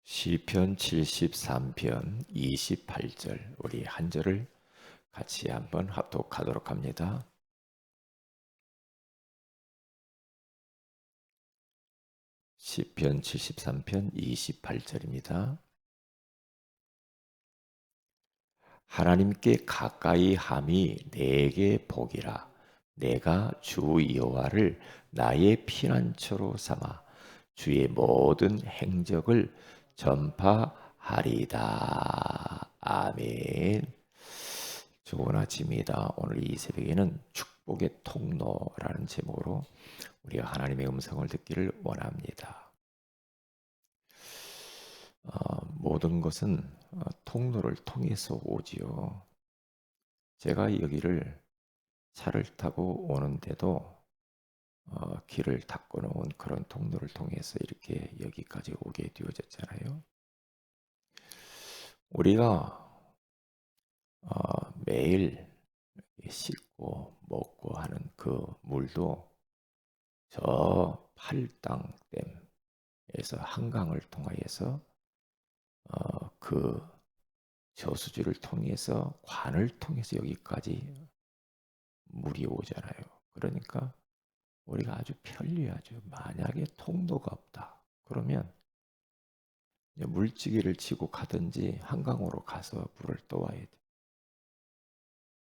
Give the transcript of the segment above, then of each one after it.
시편 73편 28절 우리 한 절을 같이 한번 합독하도록 합니다. 시편 73편 28절입니다. 하나님께 가까이 함이 내게 복이라. 내가 주 여호와를 나의 피난처로 삼아 주의 모든 행적을 전파하리다. 아멘. 좋은 아침입니다. 오늘 이 새벽에는 축복의 통로라는 제목으로 우리가 하나님의 음성을 듣기를 원합니다. 모든 것은 통로를 통해서 오지요. 제가 여기를 차를 타고 오는데도 길을 닦고 놓은 그런 통로를 통해서 이렇게 여기까지 오게 되어졌잖아요. 우리가 매일 씻고 먹고 하는 그 물도 저 팔당댐에서 한강을 통하여서 그 저수지를 통해서 관을 통해서 여기까지 물이 오잖아요. 그러니까 우리가 아주 편리하죠. 만약에 통로가 없다. 그러면 물지개를 치고 가든지 한강으로 가서 물을 떠와야 돼.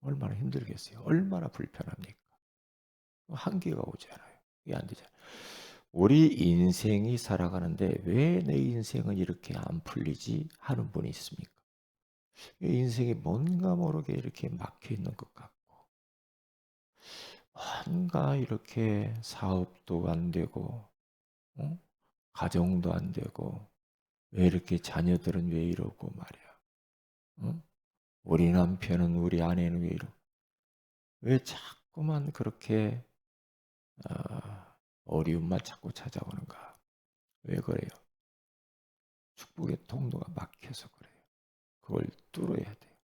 얼마나 힘들겠어요. 얼마나 불편합니까? 한계가 오잖아요. 이게 안 되잖아요. 우리 인생이 살아가는데 왜 내 인생은 이렇게 안 풀리지 하는 분이 있습니까? 인생이 뭔가 모르게 이렇게 막혀 있는 것 같고, 뭔가 이렇게 사업도 안 되고, 어? 가정도 안 되고, 왜 이렇게 자녀들은 왜 이러고 말이야. 어? 우리 남편은 우리 아내는 왜 이러고, 왜 자꾸만 그렇게 어려움만 자꾸 찾아오는가? 왜 그래요? 축복의 통로가 막혀서 그래요. 그걸 뚫어야 돼요.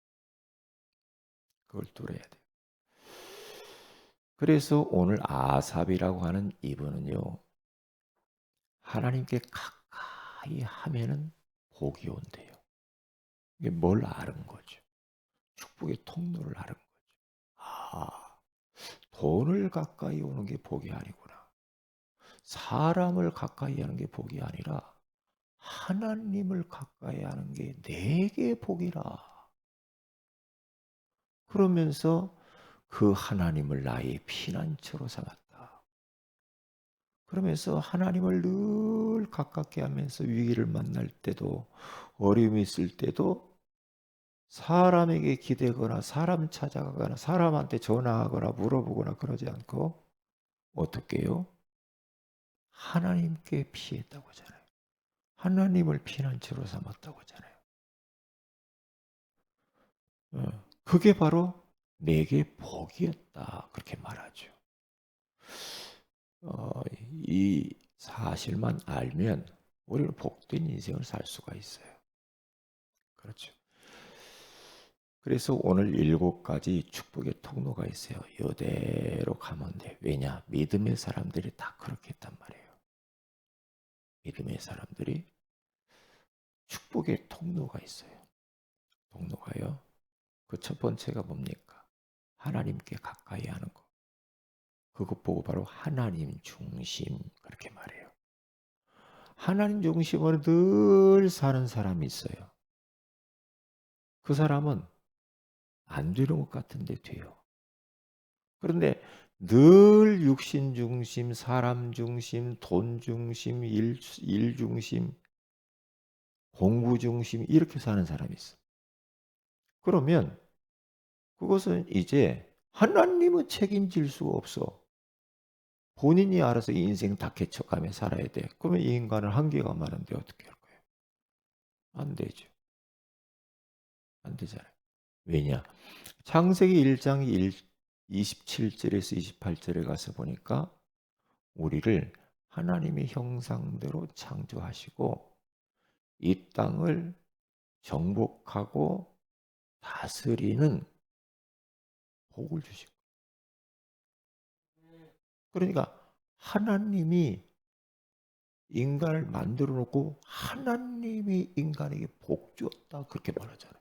그걸 뚫어야 돼요. 그래서 오늘 아삽이라고 하는 이분은요, 하나님께 가까이 하면은 복이 온대요. 이게 뭘 아는 거죠? 축복의 통로를 아는 거죠. 아, 돈을 가까이 오는 게 복이 아니구나. 사람을 가까이 하는 게 복이 아니라 하나님을 가까이 하는 게 내게 복이라. 그러면서 그 하나님을 나의 피난처로 삼았다. 그러면서 하나님을 늘 가깝게 하면서 위기를 만날 때도 어려움이 있을 때도 사람에게 기대거나 사람 찾아가거나 사람한테 전화하거나 물어보거나 그러지 않고 어떻게 해요? 하나님께 피했다고 하잖아요. 하나님을 피난처로 삼았다고 하잖아요. 그게 바로 내게 복이었다. 그렇게 말하죠. 이 사실만 알면 우리는 복된 인생을 살 수가 있어요. 그렇죠. 그래서 오늘 7가지 축복의 통로가 있어요. 이대로 가면 돼. 왜냐? 믿음의 사람들이 다 그렇게 했단 말이에요. 믿음의 사람들이 축복의 통로가 있어요. 통로가요. 그 첫 번째가 뭡니까? 하나님께 가까이 하는 거. 그것 보고 바로 하나님 중심 그렇게 말해요. 하나님 중심으로 늘 사는 사람이 있어요. 그 사람은 안 되는 것 같은데 돼요. 그런데 늘 육신 중심, 사람 중심, 돈 중심, 일 중심, 공부 중심 이렇게 사는 사람이 있어. 그러면 그것은 이제 하나님은 책임질 수가 없어. 본인이 알아서 인생 다 개척하며 살아야 돼. 그러면 이 인간은 한계가 많은데 어떻게 할 거예요? 안 되죠. 안 되잖아요. 왜냐? 창세기 1장 27절에서 28절에 가서 보니까 우리를 하나님의 형상대로 창조하시고 이 땅을 정복하고 다스리는 복을 주시고. 그러니까 하나님이 인간을 만들어 놓고 하나님이 인간에게 복 주었다 그렇게 말하잖아요.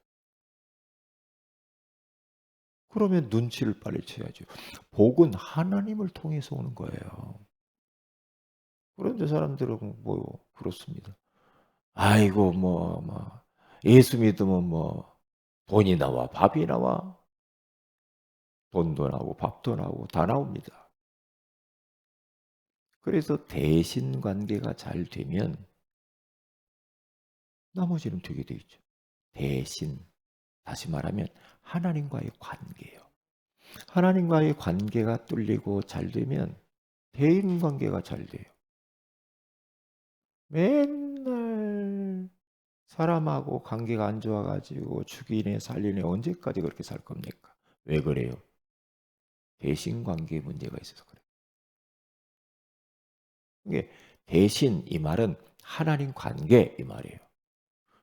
그러면 눈치를 빨리 채야죠. 복은 하나님을 통해서 오는 거예요. 그런데 사람들은 뭐 그렇습니다. 아이고 예수 믿으면 뭐 돈이 나와 밥이 나와 돈도 나오고 밥도 나오고 다 나옵니다. 그래서 대신 관계가 잘 되면 나머지는 되게 돼 있죠. 대신 다시 말하면 하나님과의 관계예요. 하나님과의 관계가 뚫리고 잘 되면 대인 관계가 잘 돼요. 맨날 사람하고 관계가 안 좋아 가지고 죽이네 살리네 언제까지 그렇게 살 겁니까? 왜 그래요? 대신 관계에 문제가 있어서 그래요. 이게 대신 이 말은 하나님 관계 이 말이에요.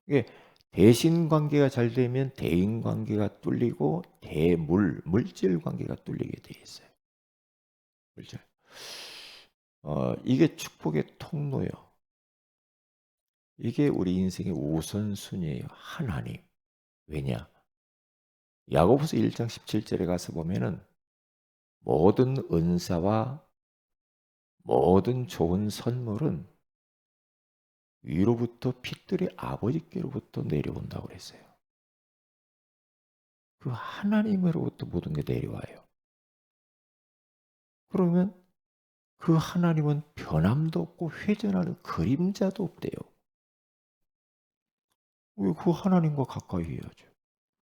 이게 대신 관계가 잘 되면 대인 관계가 뚫리고 물질 관계가 뚫리게 돼 있어요. 물질. 이게 축복의 통로예요. 이게 우리 인생의 우선순위예요. 하나님. 왜냐? 야고보서 1장 17절에 가서 보면은 모든 은사와 모든 좋은 선물은 위로부터 빛들의 아버지께로부터 내려온다고 그랬어요. 그 하나님으로부터 모든 게 내려와요. 그러면 그 하나님은 변함도 없고 회전하는 그림자도 없대요. 왜 그 하나님과 가까이 해야죠.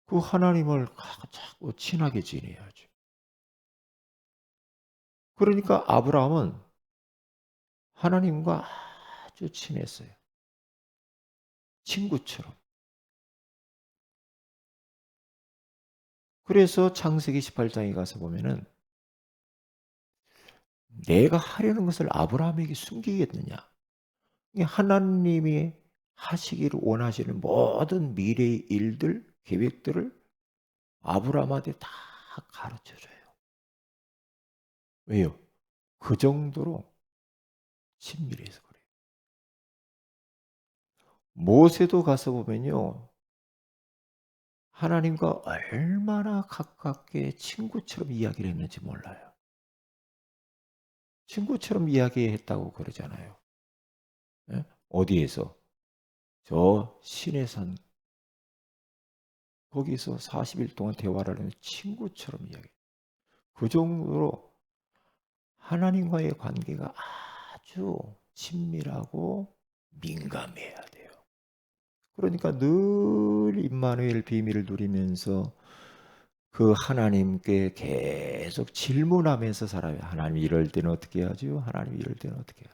그 하나님을 자꾸 친하게 지내야죠. 그러니까 아브라함은 하나님과 아주 친했어요. 친구처럼. 그래서 창세기 18장에 가서 보면은 내가 하려는 것을 아브라함에게 숨기겠느냐. 하나님이 하시기를 원하시는 모든 미래의 일들, 계획들을 아브라함한테 다 가르쳐 줘요. 왜요? 그 정도로 친밀해서 그래요. 모세도 가서 보면요. 하나님과 얼마나 가깝게 친구처럼 이야기를 했는지 몰라요. 친구처럼 이야기했다고 그러잖아요. 예? 어디에서? 저 시내산 거기서 40일 동안 대화를 하는 친구처럼 이야기. 그 정도로 하나님과의 관계가 아주 친밀하고 민감해야 돼요. 그러니까 늘 임마누엘 비밀을 누리면서 그 하나님께 계속 질문하면서 살아요. 하나님 이럴 때는 어떻게 하죠? 하나님 이럴 때는 어떻게 해요?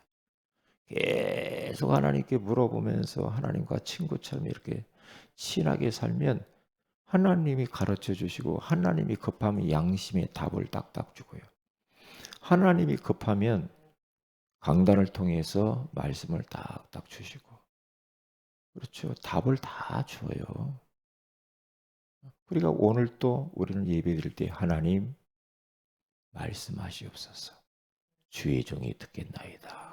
계속 하나님께 물어보면서 하나님과 친구처럼 이렇게 친하게 살면 하나님이 가르쳐 주시고 하나님이 급하면 양심의 답을 딱딱 주고요. 하나님이 급하면 강단을 통해서 말씀을 딱딱 주시고 그렇죠. 답을 다 줘요. 그러니까 오늘 또 우리는 예배드릴 때 하나님 말씀하시옵소서. 주의 종이 듣겠나이다.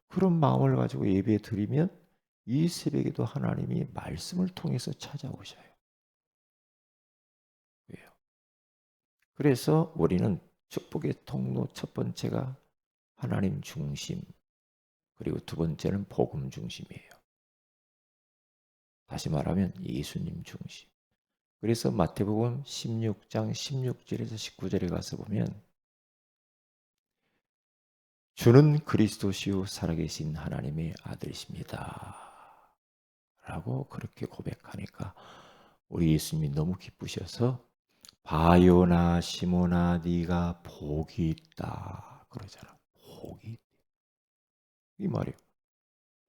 그런 마음을 가지고 예배 드리면 이 새벽에도 하나님이 말씀을 통해서 찾아오셔요. 왜요? 그래서 우리는 축복의 통로 첫 번째가 하나님 중심, 그리고 두 번째는 복음 중심이에요. 다시 말하면 예수님 중심. 그래서 마태복음 16장 16절에서 19절에 가서 보면 주는 그리스도시요 살아계신 하나님의 아들이십니다. 라고 그렇게 고백하니까 우리 예수님이 너무 기쁘셔서 바요나 시모나 네가 복이 있다 그러잖아. 복이 있다. 이 말이에요.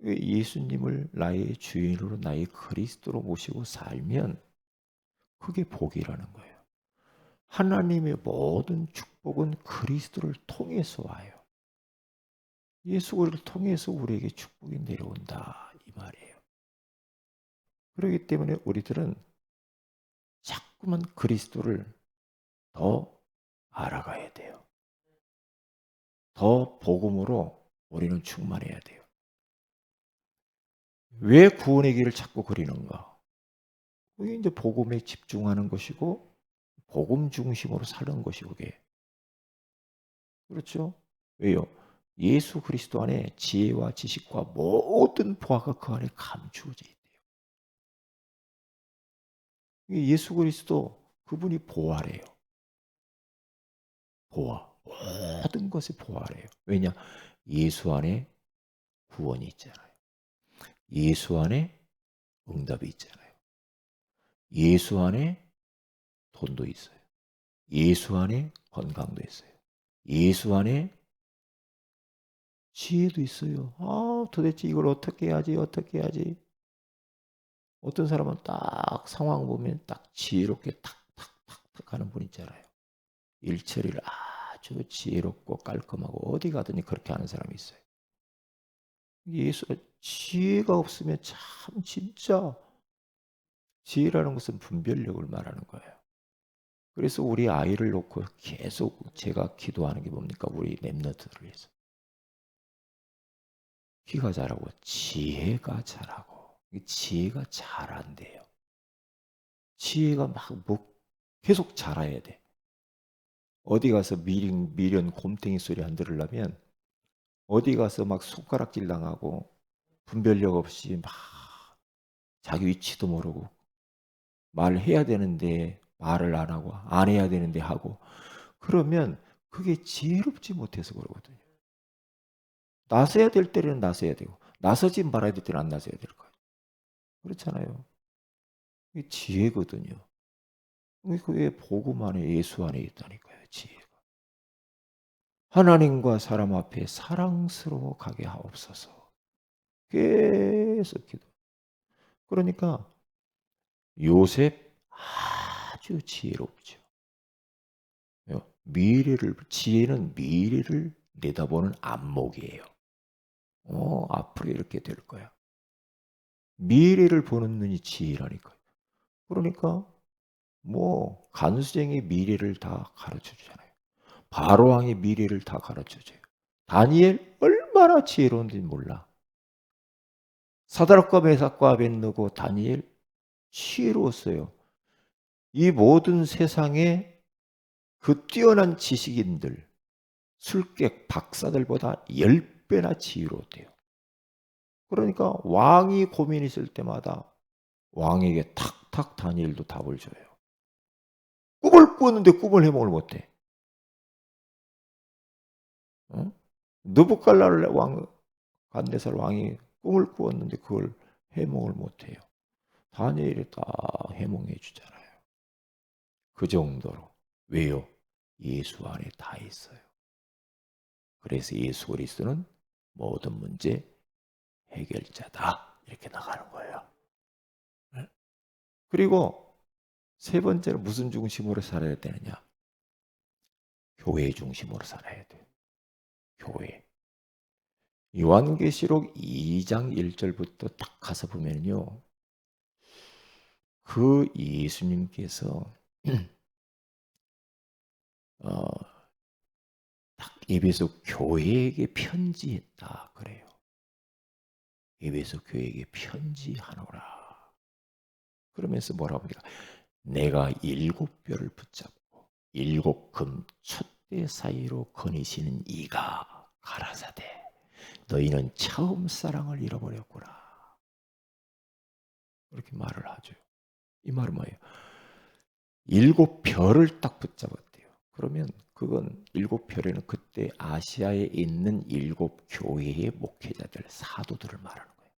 예수님을 나의 주인으로 나의 그리스도로 모시고 살면 그게 복이라는 거예요. 하나님의 모든 축복은 그리스도를 통해서 와요. 예수를 통해서 우리에게 축복이 내려온다 이 말이에요. 그렇기 때문에 우리들은 자꾸만 그리스도를 더 알아가야 돼요. 더 복음으로 우리는 충만해야 돼요. 왜 구원의 길을 찾고 그리는가? 그게 이제 복음에 집중하는 것이고 복음 중심으로 사는 것이고 그게. 그렇죠? 왜요? 예수 그리스도 안에 지혜와 지식과 모든 보화가 그 안에 감추어져 있대요. 예수 그리스도 그분이 보화래요. 보화. 모든 것이 보화래요. 왜냐? 예수 안에 구원이 있잖아요. 예수 안에 응답이 있잖아요. 예수 안에 돈도 있어요. 예수 안에 건강도 있어요. 예수 안에 지혜도 있어요. 아, 도대체 이걸 어떻게 해야지? 어떻게 해야지? 어떤 사람은 딱 상황 보면 딱 지혜롭게 탁탁탁탁 하는 분 있잖아요. 일처리를 아주 지혜롭고 깔끔하고 어디 가든지 그렇게 하는 사람이 있어요. 예수가 지혜가 없으면 참 진짜 지혜라는 것은 분별력을 말하는 거예요. 그래서 우리 아이를 놓고 계속 제가 기도하는 게 뭡니까? 우리 랩너트들을 위해서. 키가 자라고 지혜가 자라고 지혜가 자란대요. 지혜가 막 계속 자라야 돼. 어디 가서 미련 곰탱이 소리 안 들으려면 어디 가서 막 손가락질 당하고 분별력 없이 막 자기 위치도 모르고 말해야 되는데 말을 안 하고 안 해야 되는데 하고 그러면 그게 지혜롭지 못해서 그러거든요. 나서야 될 때는 나서야 되고 나서지 말아야 될 때는 안 나서야 될 거예요. 그렇잖아요. 이게 지혜거든요. 그게 복음 안에 예수 안에 있다니까요. 지혜가. 하나님과 사람 앞에 사랑스러워 가게 하옵소서. 계속 기도. 그러니까 요셉 아주 지혜롭죠. 지혜는 미래를 내다보는 안목이에요. 앞으로 이렇게 될 거야. 미래를 보는 눈이 지혜라니까요. 그러니까 뭐 간수쟁이 미래를 다 가르쳐 주잖아요. 바로왕의 미래를 다 가르쳐 줘요. 다니엘 얼마나 지혜로운지 몰라. 사드락과 메삭과 아벳느고 다니엘 지혜로웠어요. 이 모든 세상에 그 뛰어난 지식인들, 술객 박사들보다 10배나 지혜로웠대요. 그러니까 왕이 고민 있을 때마다 왕에게 탁탁 다니엘도 답을 줘요. 꿈을 꾸었는데 꿈을 해몽을 못해. 어? 느부갓네살 왕, 간네살 왕이 꿈을 꾸었는데 그걸 해몽을 못해요. 다니엘이 딱 해몽해 주잖아요. 그 정도로. 왜요? 예수 안에 다 있어요. 그래서 예수 그리스도는 모든 문제 해결자다. 이렇게 나가는 거예요. 네? 그리고 세 번째로 무슨 중심으로 살아야 되느냐? 교회 중심으로 살아야 돼요. 교회. 요한계시록 2장 1절부터 딱 가서 보면요. 그 예수님께서 어, 딱 에베소 교회에게 편지했다 그래요. 에베소 교회에게 편지하노라. 그러면서 뭐라고 합니까? 내가 7뼈를 붙잡고 7금 촛대 사이로 거니시는 이가 가라사대 너희는 처음 사랑을 잃어버렸구나. 그렇게 말을 하죠. 이 말은 뭐예요? 7별을 딱 붙잡았대요. 그러면 그건 7별에는 그때 아시아에 있는 7교회의 목회자들, 사도들을 말하는 거예요.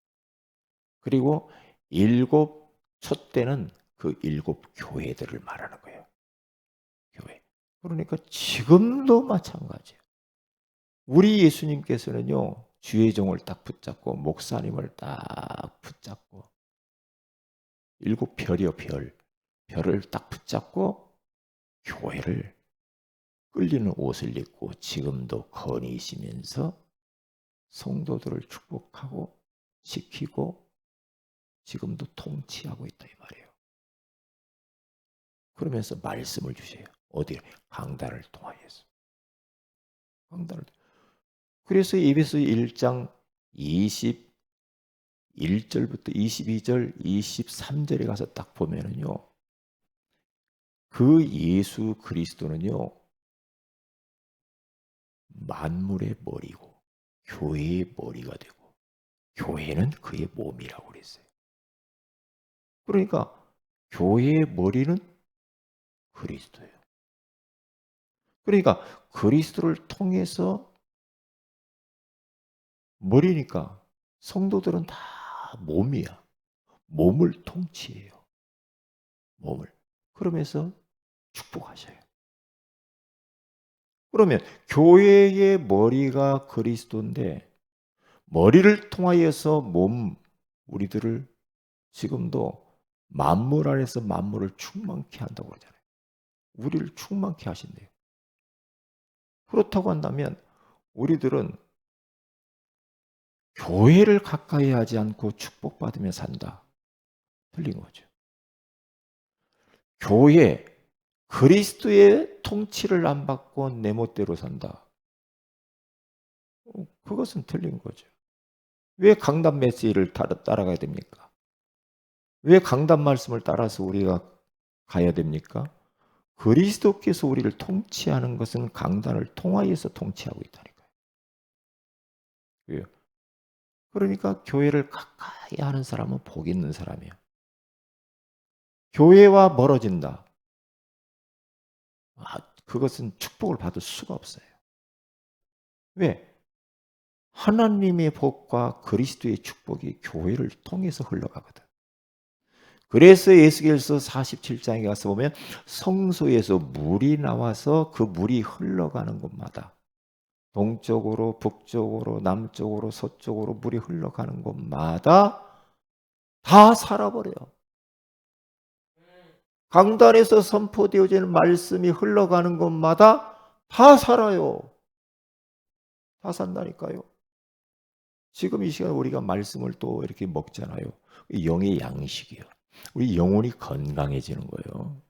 그리고 7촛대는 그 7교회들을 말하는 거예요. 교회. 그러니까 지금도 마찬가지예요. 우리 예수님께서는요. 주의 종을 딱 붙잡고 목사님을 딱 붙잡고 7별이요 별. 별을 딱 붙잡고 교회를 끌리는 옷을 입고 지금도 거니시면서 성도들을 축복하고 지키고 지금도 통치하고 있다 이 말이에요. 그러면서 말씀을 주세요. 어디? 강단을 통하여서. 강단을. 그래서 에베소 1장 22절 1절부터 22절, 23절에 가서 딱 보면은요. 그 예수 그리스도는요. 만물의 머리고 교회의 머리가 되고 교회는 그의 몸이라고 그랬어요. 그러니까 교회의 머리는 그리스도예요. 그러니까 그리스도를 통해서 머리니까 성도들은 다 몸이야. 몸을 통치해요. 몸을. 그러면서 축복하셔요. 그러면 교회의 머리가 그리스도인데 머리를 통하여서 우리들을 지금도 만물 안에서 만물을 충만케 한다고 그러잖아요. 우리를 충만케 하신대요. 그렇다고 한다면 우리들은 교회를 가까이 하지 않고 축복받으며 산다. 틀린 거죠. 교회, 그리스도의 통치를 안 받고 내 멋대로 산다. 그것은 틀린 거죠. 왜 강단 메시지를 따라가야 됩니까? 왜 강단 말씀을 따라서 우리가 가야 됩니까? 그리스도께서 우리를 통치하는 것은 강단을 통하여서 통치하고 있다니까요. 왜요? 그러니까 교회를 가까이 하는 사람은 복 있는 사람이에요. 교회와 멀어진다. 그것은 축복을 받을 수가 없어요. 왜? 하나님의 복과 그리스도의 축복이 교회를 통해서 흘러가거든. 그래서 에스겔서 47장에 가서 보면 성소에서 물이 나와서 그 물이 흘러가는 곳마다 동쪽으로 북쪽으로 남쪽으로 서쪽으로 물이 흘러가는 곳마다 다 살아버려요. 강단에서 선포되어지는 말씀이 흘러가는 곳마다 다 살아요. 다 산다니까요. 지금 이 시간 우리가 말씀을 또 이렇게 먹잖아요. 영의 양식이요. 우리 영혼이 건강해지는 거예요.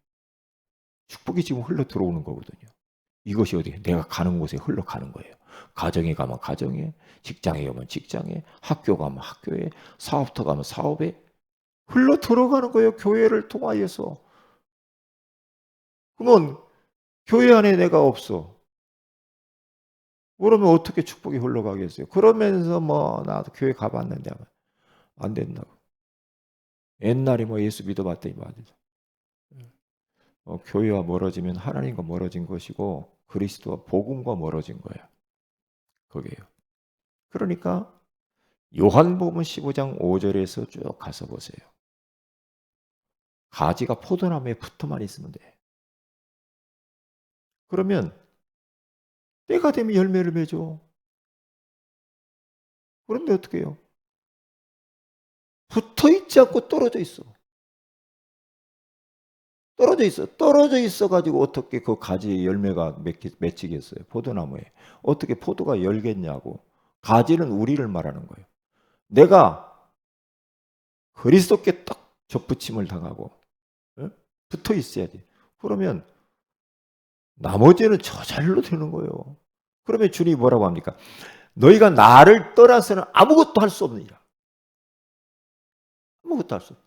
축복이 지금 흘러 들어오는 거거든요. 이것이 어디 내가 가는 곳에 흘러가는 거예요. 가정에 가면 가정에, 직장에 가면 직장에, 학교 가면 학교에, 사업터 가면 사업에 흘러 들어가는 거예요. 교회를 통하여서. 그러면 교회 안에 내가 없어. 그러면 어떻게 축복이 흘러가겠어요? 그러면서 나도 교회 가봤는데 안 된다고. 옛날에 예수 믿어봤더니 교회와 멀어지면 하나님과 멀어진 것이고 그리스도와 복음과 멀어진 거야. 거기에요. 그러니까 요한복음 15장 5절에서 쭉 가서 보세요. 가지가 포도나무에 붙어만 있으면 돼. 그러면 때가 되면 열매를 맺어. 그런데 어떻게 해요? 붙어 있지 않고 떨어져 있어. 떨어져 있어. 떨어져 있어가지고 어떻게 그 가지에 열매가 맺히겠어요? 포도나무에. 어떻게 포도가 열겠냐고. 가지는 우리를 말하는 거예요. 내가 그리스도께 딱 접붙임을 당하고 붙어 있어야지. 그러면 나머지는 저절로 되는 거예요. 그러면 주님이 뭐라고 합니까? 너희가 나를 떠나서는 아무것도 할 수 없느니라. 아무것도 할 수 없다.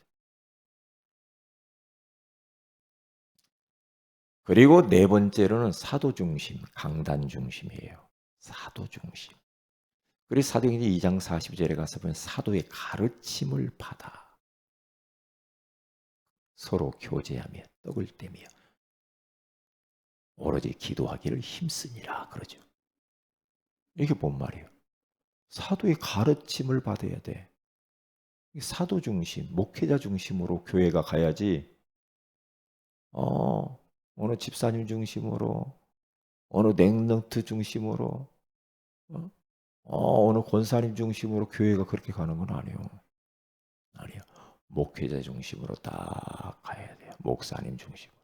그리고 네 번째로는 사도 중심, 강단 중심이에요. 사도 중심. 그래서 사도행전 2장 40절에 가서 보면 사도의 가르침을 받아 서로 교제하며 떡을 떼며 오로지 기도하기를 힘쓰니라 그러죠. 이게 뭔 말이에요? 사도의 가르침을 받아야 돼. 사도 중심, 목회자 중심으로 교회가 가야지. 어느 집사님 중심으로, 어느 넥넌트 중심으로, 어느 권사님 중심으로 교회가 그렇게 가는 건 아니에요. 아니요. 목회자 중심으로 딱 가야 돼요. 목사님 중심으로.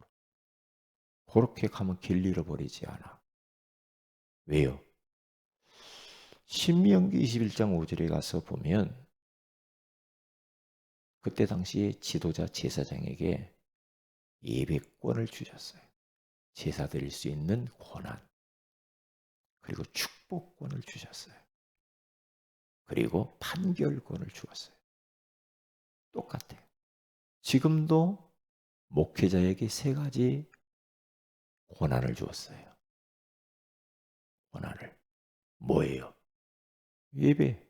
그렇게 가면 길 잃어버리지 않아. 왜요? 신명기 21장 5절에 가서 보면 그때 당시에 지도자 제사장에게 예배권을 주셨어요. 제사 드릴 수 있는 권한. 그리고 축복권을 주셨어요. 그리고 판결권을 주었어요. 똑같아요. 지금도 목회자에게 세 가지 고난을 주었어요. 고난을. 뭐예요? 예배.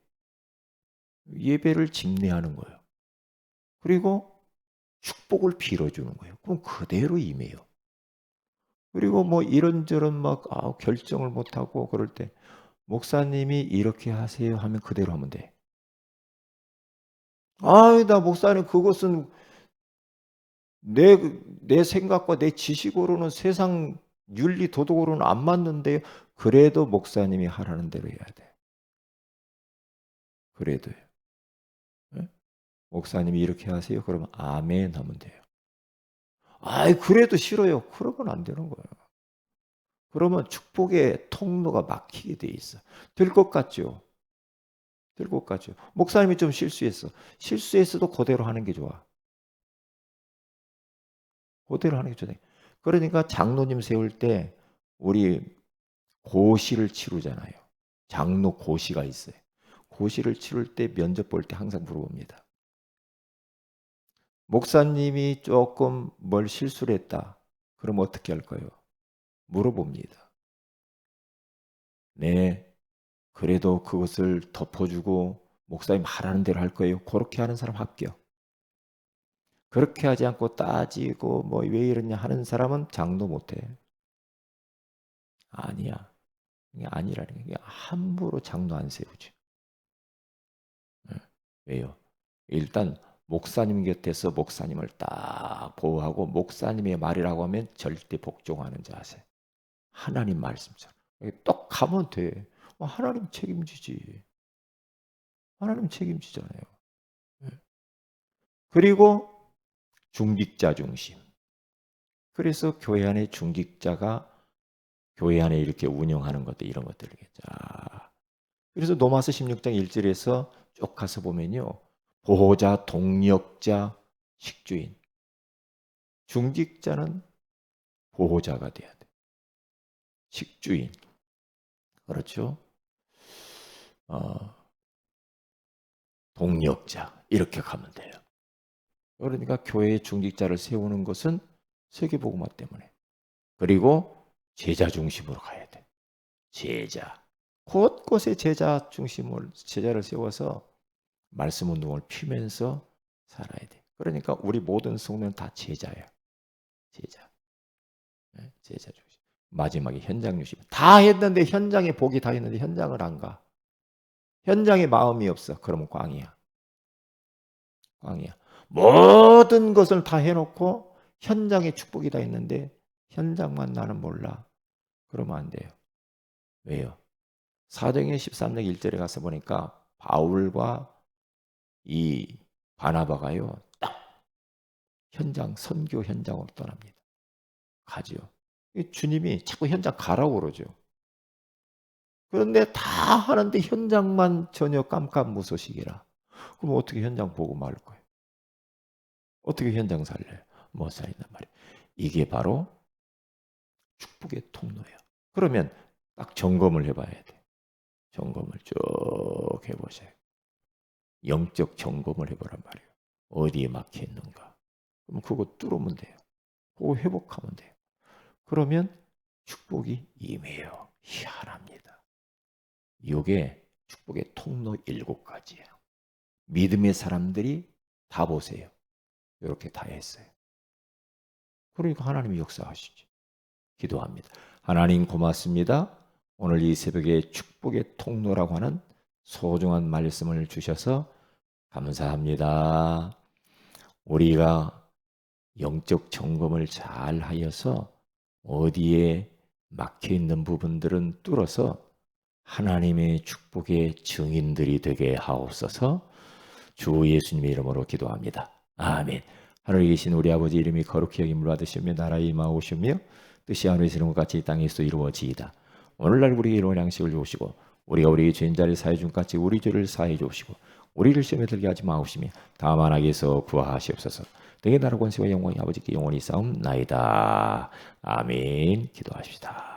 예배를 집례하는 거예요. 그리고 축복을 빌어주는 거예요. 그럼 그대로 임해요. 그리고 뭐 이런저런 막 결정을 못하고 그럴 때 목사님이 이렇게 하세요 하면 그대로 하면 돼. 나 목사님 그것은 내 생각과 내 지식으로는 세상 윤리 도덕으로는 안 맞는데요. 그래도 목사님이 하라는 대로 해야 돼. 그래도요. 네? 목사님이 이렇게 하세요. 그러면 아멘 하면 돼요. 그래도 싫어요. 그러면 안 되는 거예요. 그러면 축복의 통로가 막히게 돼 있어. 될 것 같죠? 될 것 같죠? 목사님이 좀 실수했어. 실수했어도 그대로 하는 게 좋아. 그대로 하는 게 좋아. 그러니까 장로님 세울 때 우리 고시를 치르잖아요. 장로 고시가 있어요. 고시를 치를 때 면접 볼 때 항상 물어봅니다. 목사님이 조금 뭘 실수를 했다. 그럼 어떻게 할까요? 물어봅니다. 네, 그래도 그것을 덮어주고 목사님 하라는 대로 할 거예요. 그렇게 하는 사람 합격. 그렇게 하지 않고 따지고 뭐 왜 이러냐 하는 사람은 장로 못해. 아니야. 이게 아니라는 게 함부로 장로 안 세우지. 왜요? 일단 목사님 곁에서 목사님을 딱 보호하고 목사님의 말이라고 하면 절대 복종하는 자세. 하나님 말씀처럼. 딱 가면 돼. 하나님 책임지지. 하나님 책임지잖아요. 그리고 중직자 중심. 그래서 교회 안에 중직자가 교회 안에 이렇게 운영하는 것들 이런 것들이겠죠. 그래서 로마서 16장 1절에서 쭉 가서 보면요. 보호자, 동력자, 식주인. 중직자는 보호자가 돼야 돼. 식주인. 그렇죠? 동력자. 이렇게 가면 돼요. 그러니까 교회의 중직자를 세우는 것은 세계복음화 때문에. 그리고 제자 중심으로 가야 돼. 제자. 곳곳에 제자를 세워서 말씀 운동을 피면서 살아야 돼. 그러니까 우리 모든 성도는 다 제자예요. 제자. 제자 중심. 마지막에 현장 중심. 다 했는데 현장에 복이 다 있는데 현장을 안 가. 현장에 마음이 없어. 그러면 꽝이야. 꽝이야. 모든 것을 다 해놓고 현장에 축복이 다 있는데 현장만 나는 몰라. 그러면 안 돼요. 왜요? 사도행전 13장 1절에 가서 보니까 바울과 이 바나바가요. 딱 선교 현장으로 떠납니다. 가죠. 주님이 자꾸 현장 가라고 그러죠. 그런데 다 하는데 현장만 전혀 깜깜무소식이라. 그럼 어떻게 현장 보고 말을 거예요? 어떻게 현장 살려요? 못 살린단 말이에요. 이게 바로 축복의 통로예요. 그러면 딱 점검을 해봐야 돼. 점검을 쭉 해보세요. 영적 점검을 해보란 말이에요. 어디에 막혀 있는가. 그럼 그거 뚫으면 돼요. 그거 회복하면 돼요. 그러면 축복이 임해요. 희한합니다. 이게 축복의 통로 7가지예요. 믿음의 사람들이 다 보세요. 이렇게 다 했어요. 그러니까 하나님이 역사하시지. 기도합니다. 하나님 고맙습니다. 오늘 이 새벽에 축복의 통로라고 하는 소중한 말씀을 주셔서 감사합니다. 우리가 영적 점검을 잘 하여서 어디에 막혀 있는 부분들은 뚫어서 하나님의 축복의 증인들이 되게 하옵소서. 주 예수님의 이름으로 기도합니다. 아멘. 하늘에 계신 우리 아버지 이름이 거룩히 여김을 받으시며 나라에 임하오시며 뜻이 하늘에서 이룬 것 같이 이 땅에서도 이루어지이다. 오늘날 우리에게 일용할 양식을 주시고 우리가 우리 죄인자를 사해 준 같이 우리 죄를 사해 주시고 우리를 시험에 들게 하지 마옵시며 다만 악에서 구하시옵소서. 내게 나라 권세와 영광이 아버지께 영원히 싸움나이다. 아멘. 기도하십시다.